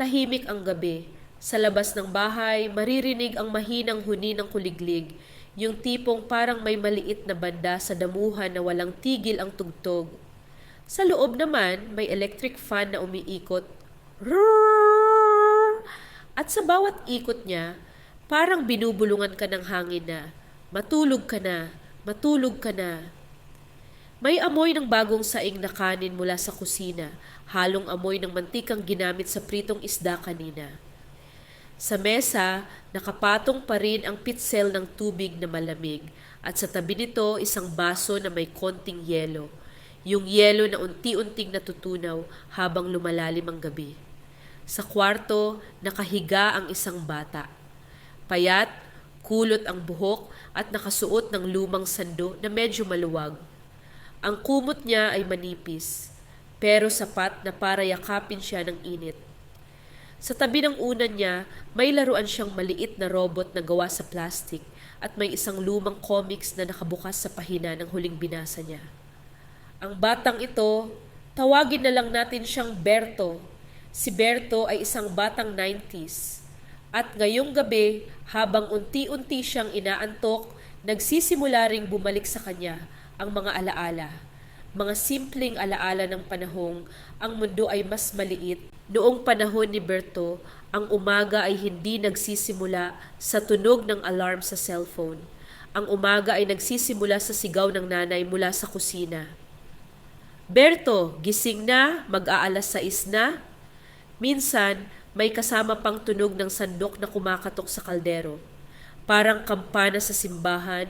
Tahimik ang gabi. Sa labas ng bahay, maririnig ang mahinang huni ng kuliglig, yung tipong parang may maliit na banda sa damuhan na walang tigil ang tugtog. Sa loob naman, may electric fan na umiikot. Roar! At sa bawat ikot niya, parang binubulungan ka ng hangin na, matulog ka na, matulog ka na. May amoy ng bagong saing na kanin mula sa kusina, halong amoy ng mantikang ginamit sa pritong isda kanina. Sa mesa, nakapatong pa rin ang pitsel ng tubig na malamig at sa tabi nito isang baso na may konting yelo. Yung yelo na unti-unting natutunaw habang lumalalim ang gabi. Sa kwarto, nakahiga ang isang bata. Payat, kulot ang buhok at nakasuot ng lumang sando na medyo maluwag. Ang kumot niya ay manipis, pero sapat na para yakapin siya ng init. Sa tabi ng unan niya, may laruan siyang maliit na robot na gawa sa plastic at may isang lumang comics na nakabukas sa pahina ng huling binasa niya. Ang batang ito, tawagin na lang natin siyang Berto. Si Berto ay isang batang 90s. At ngayong gabi, habang unti-unti siyang inaantok, nagsisimula ring bumalik sa kanya ang mga alaala. Mga simpleng alaala ng panahong ang mundo ay mas maliit. Noong panahon ni Berto, ang umaga ay hindi nagsisimula sa tunog ng alarm sa cellphone. Ang umaga ay nagsisimula sa sigaw ng nanay mula sa kusina. Berto, gising na, mag-aalas 6 na. Minsan, may kasama pang tunog ng sandok na kumakatok sa kaldero. Parang kampana sa simbahan,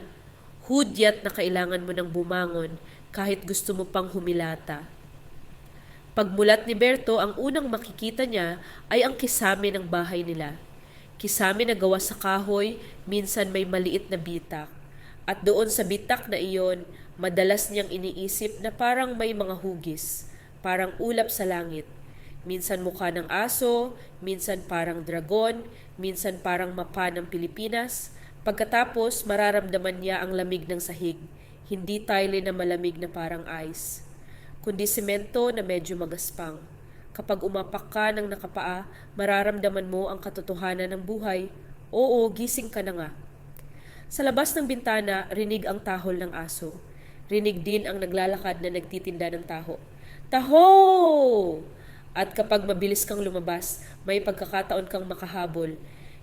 hudyat na kailangan mo nang bumangon kahit gusto mo pang humilata. Pagmulat ni Berto, ang unang makikita niya ay ang kisame ng bahay nila. Kisame na gawa sa kahoy, minsan may maliit na bitak. At doon sa bitak na iyon, madalas niyang iniisip na parang may mga hugis, parang ulap sa langit. Minsan mukha ng aso, minsan parang dragon, minsan parang mapa ng Pilipinas. Pagkatapos, mararamdaman niya ang lamig ng sahig, hindi tile na malamig na parang ice, kundi semento na medyo magaspang. Kapag umapak ka ng nakapaa, mararamdaman mo ang katotohanan ng buhay. Oo, gising ka na nga. Sa labas ng bintana, rinig ang tahol ng aso. Rinig din ang naglalakad na nagtitinda ng taho. Taho! At kapag mabilis kang lumabas, may pagkakataon kang makahabol.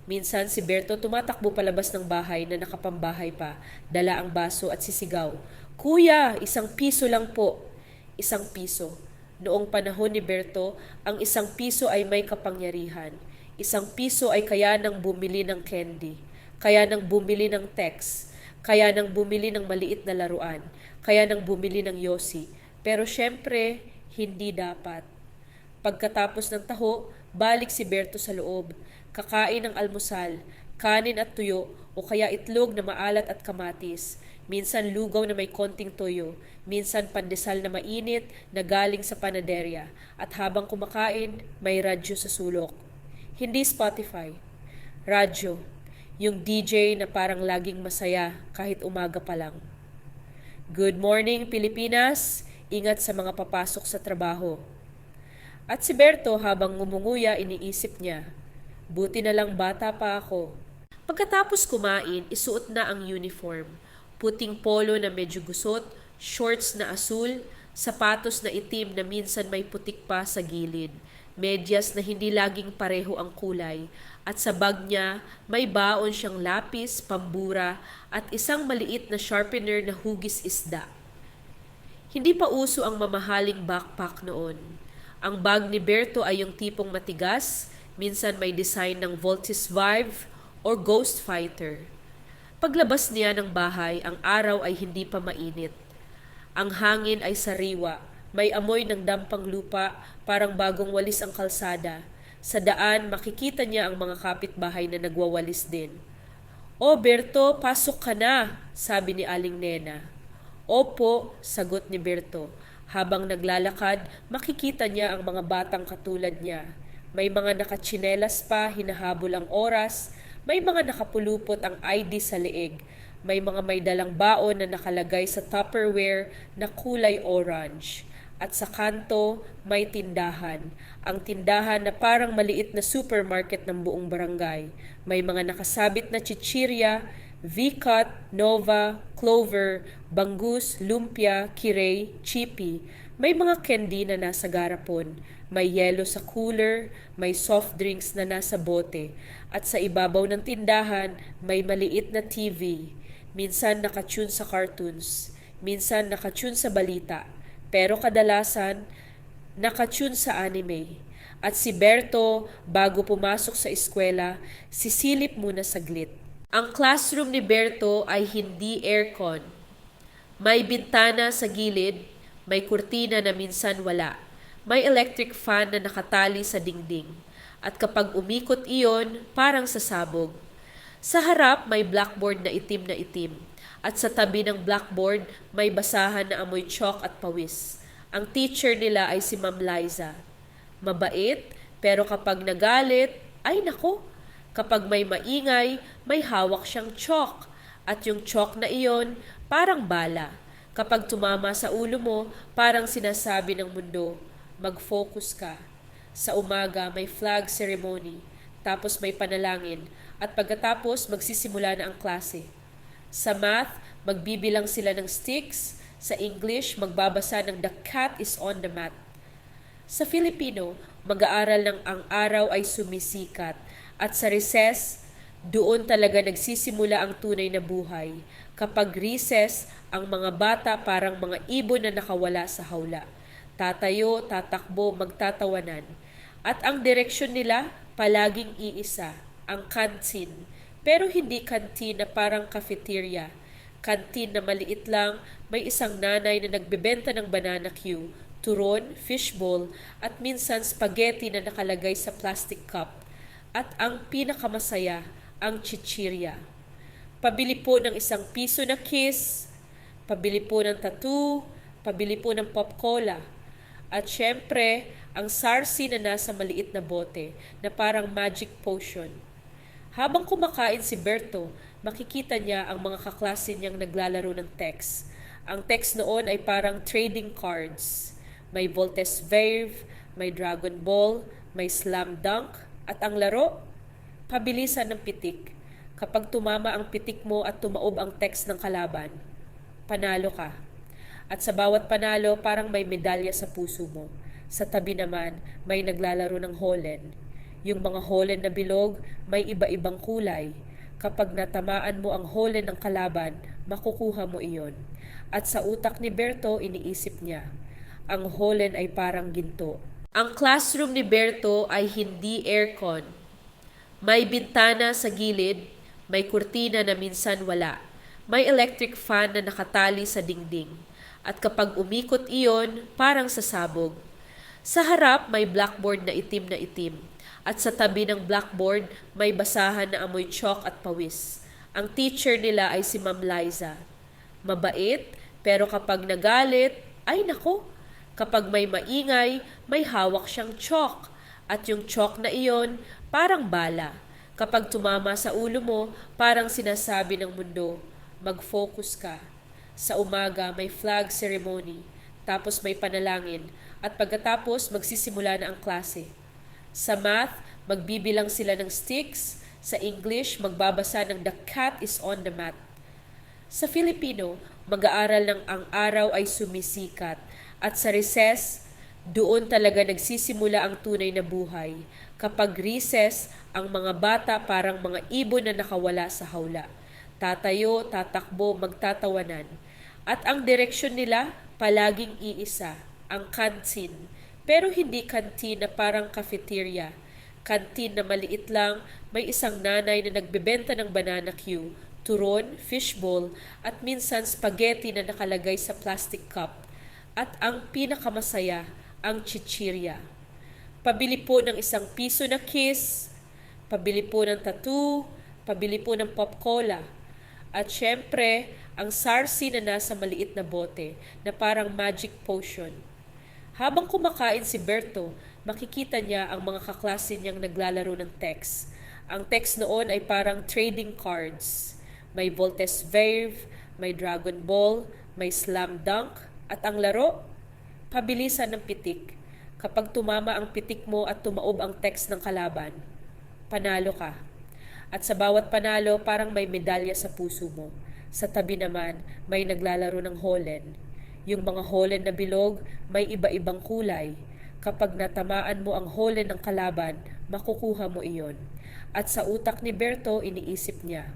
Minsan si Berto tumatakbo palabas ng bahay na nakapambahay pa, dala ang baso at sisigaw. Kuya, 1 piso lang po. 1 piso. Noong panahon ni Berto, ang 1 piso ay may kapangyarihan. 1 piso ay kaya nang bumili ng candy, kaya nang bumili ng text, kaya nang bumili ng maliit na laruan, kaya nang bumili ng yosi. Pero syempre, hindi dapat. Pagkatapos ng taho, balik si Berto sa loob. Kakain ng almusal, kanin at tuyo o kaya itlog na maalat at kamatis. Minsan lugaw na may konting toyo, minsan pandesal na mainit na galing sa panaderya. At habang kumakain, may radyo sa sulok. Hindi Spotify, radyo. Yung DJ na parang laging masaya kahit umaga pa lang. Good morning Pilipinas, ingat sa mga papasok sa trabaho. At si Berto habang ngumunguya iniisip niya, buti na lang bata pa ako. Pagkatapos kumain, isuot na ang uniform. Puting polo na medyo gusot, shorts na asul, sapatos na itim na minsan may putik pa sa gilid, medyas na hindi laging pareho ang kulay, at sa bag niya may baon siyang lapis, pambura, at isang maliit na sharpener na hugis isda. Hindi pa uso ang mamahaling backpack noon. Ang bag ni Berto ay yung tipong matigas, minsan may design ng Voltis Vive or Ghost Fighter. Paglabas niya ng bahay, ang araw ay hindi pa mainit. Ang hangin ay sariwa, may amoy ng dampang lupa, parang bagong walis ang kalsada. Sa daan, makikita niya ang mga kapitbahay na nagwawalis din. O Berto, pasok ka na, sabi ni Aling Nena. Opo, sagot ni Berto. Habang naglalakad, makikita niya ang mga batang katulad niya. May mga nakatsinelas pa, hinahabol ang oras. May mga nakapulupot ang ID sa leeg. May mga may dalang baon na nakalagay sa Tupperware na kulay orange. At sa kanto, may tindahan. Ang tindahan na parang maliit na supermarket ng buong barangay. May mga nakasabit na chichirya, V-Cut, Nova, Clover, Bangus, Lumpia, Kirey, Chippy. May mga candy na nasa garapon. May yelo sa cooler, may soft drinks na nasa bote. At sa ibabaw ng tindahan, may maliit na TV. Minsan nakatune sa cartoons, minsan nakatune sa balita. Pero kadalasan, nakatune sa anime. At si Berto, bago pumasok sa eskwela, sisilip muna saglit. Ang classroom ni Berto ay hindi aircon. May bintana sa gilid, may kurtina na minsan wala. May electric fan na nakatali sa dingding. At kapag umikot iyon, parang sasabog. Sa harap, may blackboard na itim. At sa tabi ng blackboard, may basahan na amoy chalk at pawis. Ang teacher nila ay si Ma'am Liza. Mabait, pero kapag nagalit, ay nako! Kapag may maingay, may hawak siyang chalk. At yung chalk na iyon, parang bala. Kapag tumama sa ulo mo, parang sinasabi ng mundo, mag-focus ka. Sa umaga, may flag ceremony. Tapos may panalangin. At pagkatapos, magsisimula na ang klase. Sa math, magbibilang sila ng sticks. Sa English, magbabasa ng The Cat is on the Mat. Sa Filipino, mag-aaral ng Ang Araw ay Sumisikat. At sa recess, doon talaga nagsisimula ang tunay na buhay. Kapag recess, ang mga bata parang mga ibon na nakawala sa hawla. Tatayo, tatakbo, magtatawanan. At ang direksyon nila, palaging iisa, ang kantin. Pero hindi kantin na parang cafeteria. Kantin na maliit lang, may isang nanay na nagbebenta ng banana Q, turon, fishball, at minsan spaghetti na nakalagay sa plastic cup. At ang pinakamasaya, ang chichirya. Pabili po ng ₱1 na kiss, pabili po ng tattoo, pabili po ng pop cola. At syempre, ang sarsi na nasa maliit na bote na parang magic potion. Habang kumakain si Berto, makikita niya ang mga kaklase niyang naglalaro ng text. Ang text noon ay parang trading cards. May Voltes Verve, may Dragon Ball, may Slam Dunk, at ang laro, pabilisan ng pitik. Kapag tumama ang pitik mo at tumaob ang text ng kalaban, panalo ka. At sa bawat panalo, parang may medalya sa puso mo. Sa tabi naman, may naglalaro ng holen. Yung mga holen na bilog, may iba-ibang kulay. Kapag natamaan mo ang holen ng kalaban, makukuha mo iyon. At sa utak ni Berto, iniisip niya, ang holen ay parang ginto. Ang classroom ni Berto ay hindi aircon. May bintana sa gilid, may kurtina na minsan wala. May electric fan na nakatali sa dingding. At kapag umikot iyon, parang sasabog. Sa harap, may blackboard na itim. At sa tabi ng blackboard, may basahan na amoy chalk at pawis. Ang teacher nila ay si Ma'am Liza. Mabait, pero kapag nagalit, ay nako! Kapag may maingay, may hawak siyang chalk. At yung chalk na iyon, parang bala. Kapag tumama sa ulo mo, parang sinasabi ng mundo, mag-focus ka. Sa umaga, may flag ceremony. Tapos may panalangin. At pagkatapos, magsisimula na ang klase. Sa math, magbibilang sila ng sticks. Sa English, magbabasa ng The Cat is on the Mat. Sa Filipino, mag-aaral ng Ang Araw ay Sumisikat. At sa recess, doon talaga nagsisimula ang tunay na buhay. Kapag recess, ang mga bata parang mga ibon na nakawala sa hawla. Tatayo, tatakbo, magtatawanan. At ang direksyon nila, palaging iisa, ang kantin. Pero hindi kantin na parang cafeteria. Kantin na maliit lang, may isang nanay na nagbebenta ng banana Q, turon, fishball, at minsan spaghetti na nakalagay sa plastic cup. At ang pinakamasaya, ang chichirya. Pabili po ng ₱1 na kiss, pabili po ng tattoo, pabili po ng pop cola. At syempre, ang sarsi na nasa maliit na bote na parang magic potion. Habang kumakain si Berto, makikita niya ang mga kaklase niyang naglalaro ng text. Ang text noon ay parang trading cards. May Voltes Verve, may Dragon Ball, may Slam Dunk, at ang laro, Pabilisan ng pitik. Kapag tumama ang pitik mo at tumaob ang text ng kalaban, panalo ka. At sa bawat panalo, parang may medalya sa puso mo. Sa tabi naman, may naglalaro ng holen. Yung mga holen na bilog, may iba-ibang kulay. Kapag natamaan mo ang holen ng kalaban, makukuha mo iyon. At sa utak ni Berto, iniisip niya,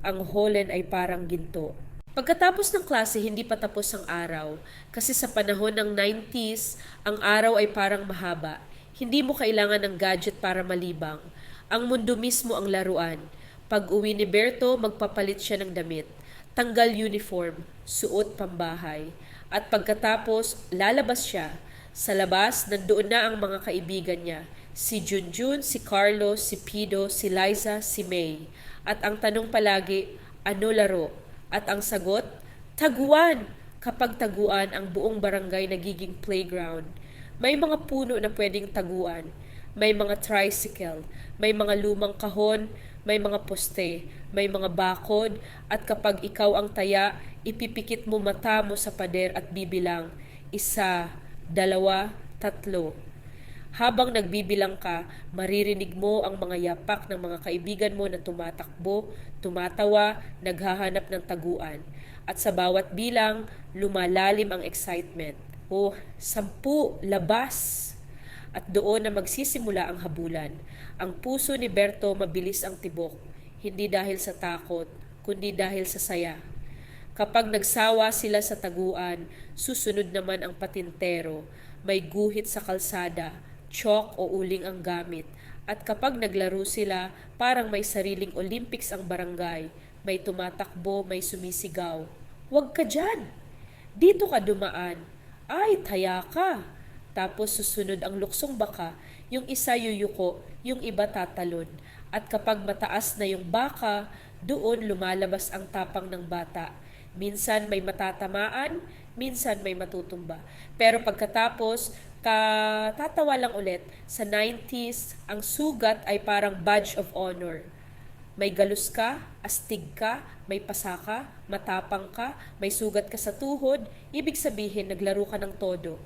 ang holen ay parang ginto. Pagkatapos ng klase, hindi pa tapos ang araw. Kasi sa panahon ng 90s, ang araw ay parang mahaba. Hindi mo kailangan ng gadget para malibang. Ang mundo mismo ang laruan. Pag uwi ni Berto, magpapalit siya ng damit. Tanggal uniform, suot pambahay. At pagkatapos, lalabas siya. Sa labas, nandoon na ang mga kaibigan niya. Si Junjun, si Carlos, si Pido, si Liza, si May. At ang tanong palagi, ano laro? At ang sagot, taguan! Kapag taguan, ang buong barangay nagiging playground. May mga puno na pwedeng taguan. May mga tricycle, may mga lumang kahon, may mga poste, may mga bakod, at kapag ikaw ang taya, ipipikit mo mata mo sa pader at bibilang, 1, 2, 3. Habang nagbibilang ka, maririnig mo ang mga yapak ng mga kaibigan mo na tumatakbo, tumatawa, naghahanap ng taguan. At sa bawat bilang, lumalalim ang excitement. 10, labas! At doon na magsisimula ang habulan. Ang puso ni Berto mabilis ang tibok, hindi dahil sa takot, kundi dahil sa saya. Kapag nagsawa sila sa taguan, susunod naman ang patintero, may guhit sa kalsada, chalk o uling ang gamit. At kapag naglaro sila, parang may sariling Olympics ang barangay, may tumatakbo, may sumisigaw. Huwag ka dyan! Dito ka dumaan. Ay, taya ka! Tapos susunod ang luksong baka, yung isa yuyuko, yung iba tatalon. At kapag mataas na yung baka, doon lumalabas ang tapang ng bata. Minsan may matatamaan, minsan may matutumba. Pero pagkatapos, tatawa lang ulit. Sa 90s, ang sugat ay parang badge of honor. May galus ka, astig ka, may pasa ka, matapang ka, may sugat ka sa tuhod, ibig sabihin naglaro ka ng todo.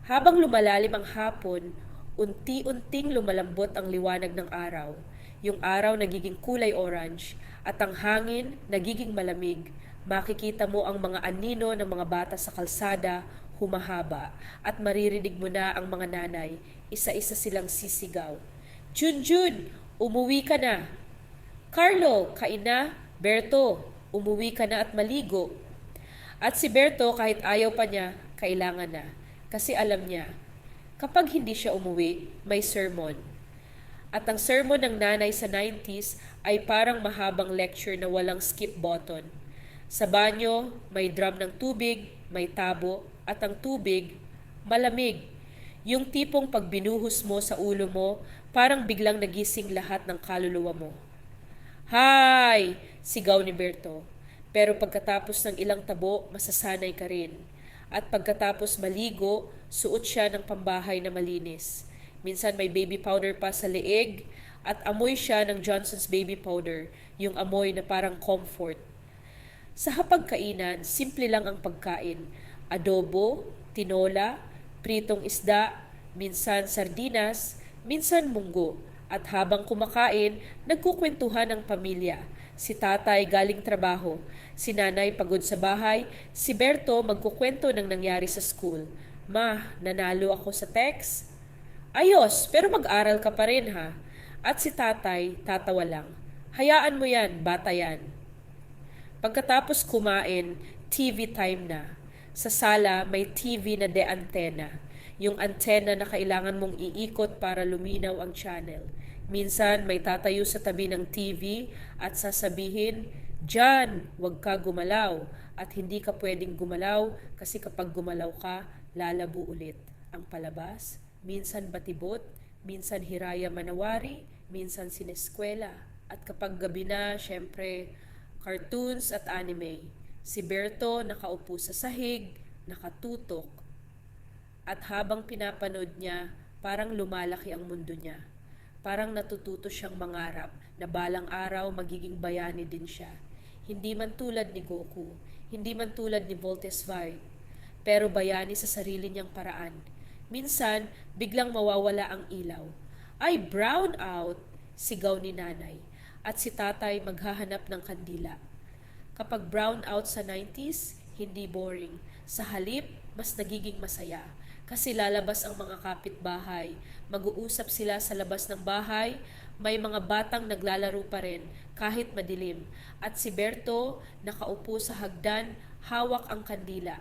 Habang lumalalim ang hapon, unti-unting lumalambot ang liwanag ng araw. Yung araw nagiging kulay orange at ang hangin nagiging malamig. Makikita mo ang mga anino ng mga bata sa kalsada, humahaba, at maririnig mo na ang mga nanay, isa-isa silang sisigaw. Junjun, umuwi ka na! Carlo, kain na! Berto, umuwi ka na at maligo! At si Berto, kahit ayaw pa niya, kailangan na. Kasi alam niya, kapag hindi siya umuwi, may sermon. At ang sermon ng nanay sa 90s ay parang mahabang lecture na walang skip button. Sa banyo, may drum ng tubig, may tabo, at ang tubig, malamig. Yung tipong pag binuhos mo sa ulo mo, parang biglang nagising lahat ng kaluluwa mo. Hay! Sigaw ni Berto. Pero pagkatapos ng ilang tabo, masasanay ka rin. At pagkatapos maligo, suot siya ng pambahay na malinis. Minsan may baby powder pa sa leeg at amoy siya ng Johnson's baby powder, yung amoy na parang comfort. Sa hapagkainan, simple lang ang pagkain. Adobo, tinola, pritong isda, minsan sardinas, minsan munggo. At habang kumakain, nagkukwentuhan ng pamilya. Si tatay galing trabaho, si nanay pagod sa bahay, si Berto magkukwento ng nangyari sa school. Ma, nanalo ako sa text? Ayos, pero mag-aral ka pa rin ha. At si tatay, tatawa lang. Hayaan mo yan, bata yan. Pagkatapos kumain, TV time na. Sa sala, may TV na de-antena. Yung antena na kailangan mong iikot para luminaw ang channel. Minsan may tatayo sa tabi ng TV at sasabihin, "Diyan, huwag ka gumalaw." At hindi ka pwedeng gumalaw kasi kapag gumalaw ka, lalabo ulit. Ang palabas, minsan batibot, minsan hiraya manawari, minsan sineskwela. At kapag gabi na, syempre, cartoons at anime. Si Berto nakaupo sa sahig, nakatutok. At habang pinapanood niya, parang lumalaki ang mundo niya. Parang natututo siyang mangarap na balang araw magiging bayani din siya. Hindi man tulad ni Goku, hindi man tulad ni Voltes V, pero bayani sa sarili niyang paraan. Minsan, biglang mawawala ang ilaw. Ay, brown out! Sigaw ni nanay. At si tatay maghahanap ng kandila. Kapag brown out sa 90s, hindi boring. Sa halip, mas nagiging masaya. Kasi lalabas ang mga kapitbahay. Mag-uusap sila sa labas ng bahay. May mga batang naglalaro pa rin kahit madilim. At si Berto nakaupo sa hagdan, hawak ang kandila.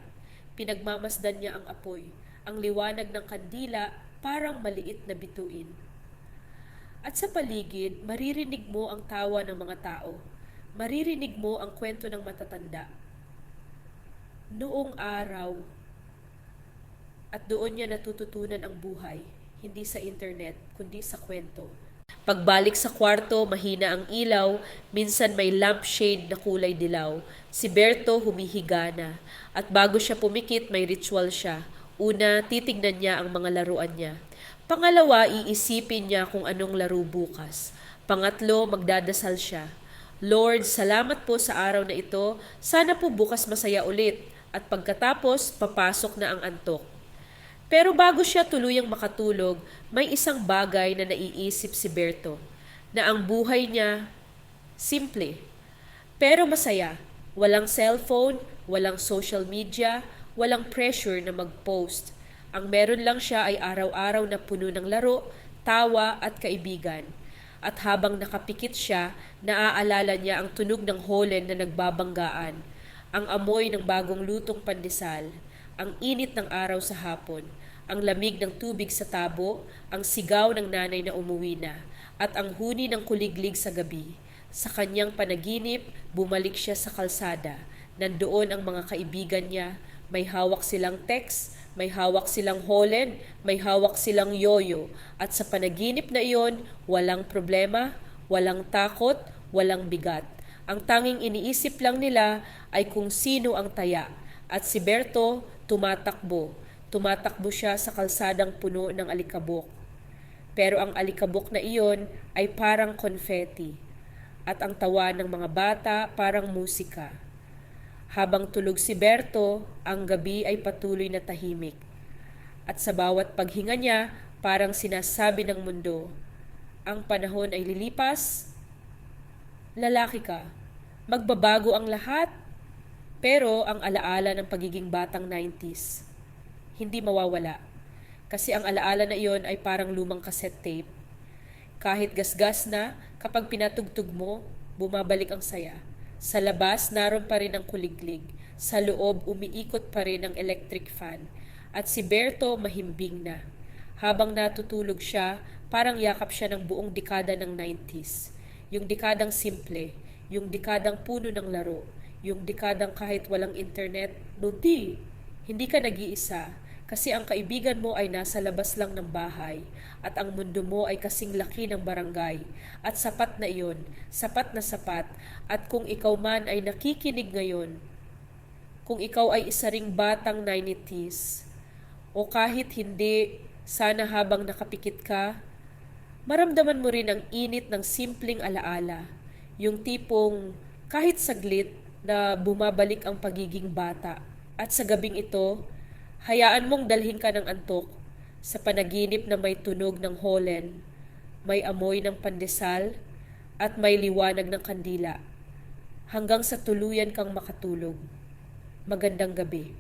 Pinagmamasdan niya ang apoy. Ang liwanag ng kandila parang maliit na bituin. At sa paligid, maririnig mo ang tawa ng mga tao. Maririnig mo ang kwento ng matatanda. Noong araw, at doon niya natututunan ang buhay, hindi sa internet, kundi sa kwento. Pagbalik sa kwarto, mahina ang ilaw, minsan may lampshade na kulay dilaw. Si Berto humihiga na, at bago siya pumikit, may ritual siya. Una, titignan niya ang mga laruan niya. Pangalawa, iisipin niya kung anong laro bukas. Pangatlo, magdadasal siya. Lord, salamat po sa araw na ito. Sana po bukas masaya ulit. At pagkatapos, papasok na ang antok. Pero bago siya tuluyang makatulog, may isang bagay na naiisip si Berto. Na ang buhay niya, simple. Pero masaya. Walang cellphone, walang social media, walang pressure na mag-post. Ang meron lang siya ay araw-araw na puno ng laro, tawa at kaibigan. At habang nakapikit siya, naaalala niya ang tunog ng holen na nagbabanggaan, ang amoy ng bagong lutong pandesal, ang init ng araw sa hapon, ang lamig ng tubig sa tabo, ang sigaw ng nanay na umuwi na, at ang huni ng kuliglig sa gabi. Sa kanyang panaginip, bumalik siya sa kalsada. Nandoon ang mga kaibigan niya, may hawak silang text, may hawak silang holen, may hawak silang yoyo. At sa panaginip na iyon, walang problema, walang takot, walang bigat. Ang tanging iniisip lang nila ay kung sino ang taya. At si Berto tumatakbo. Tumatakbo siya sa kalsadang puno ng alikabok. Pero ang alikabok na iyon ay parang confetti. At ang tawa ng mga bata parang musika. Habang tulog si Berto, ang gabi ay patuloy na tahimik. At sa bawat paghinga niya, parang sinasabi ng mundo, ang panahon ay lilipas, lalaki ka, magbabago ang lahat, pero ang alaala ng pagiging batang 90s, hindi mawawala. Kasi ang alaala na iyon ay parang lumang cassette tape. Kahit gasgas na, kapag pinatugtog mo, bumabalik ang saya. Sa labas, naroon pa rin ang kuliglig. Sa loob, umiikot pa rin ang electric fan. At si Berto mahimbing na. Habang natutulog siya, parang yakap siya ng buong dekada ng 90s. Yung dekadang simple, yung dekadang puno ng laro, yung dekadang kahit walang internet, hindi ka nag-iisa. Kasi ang kaibigan mo ay nasa labas lang ng bahay at ang mundo mo ay kasing laki ng barangay at sapat na iyon, sapat na sapat. At kung ikaw man ay nakikinig ngayon, kung ikaw ay isa ring batang 90s o kahit hindi, sana habang nakapikit ka, maramdaman mo rin ang init ng simpleng alaala, yung tipong kahit saglit na bumabalik ang pagiging bata. At sa gabing ito, hayaan mong dalhin ka ng antok sa panaginip na may tunog ng holen, may amoy ng pandesal, at may liwanag ng kandila, hanggang sa tuluyan kang makatulog. Magandang gabi.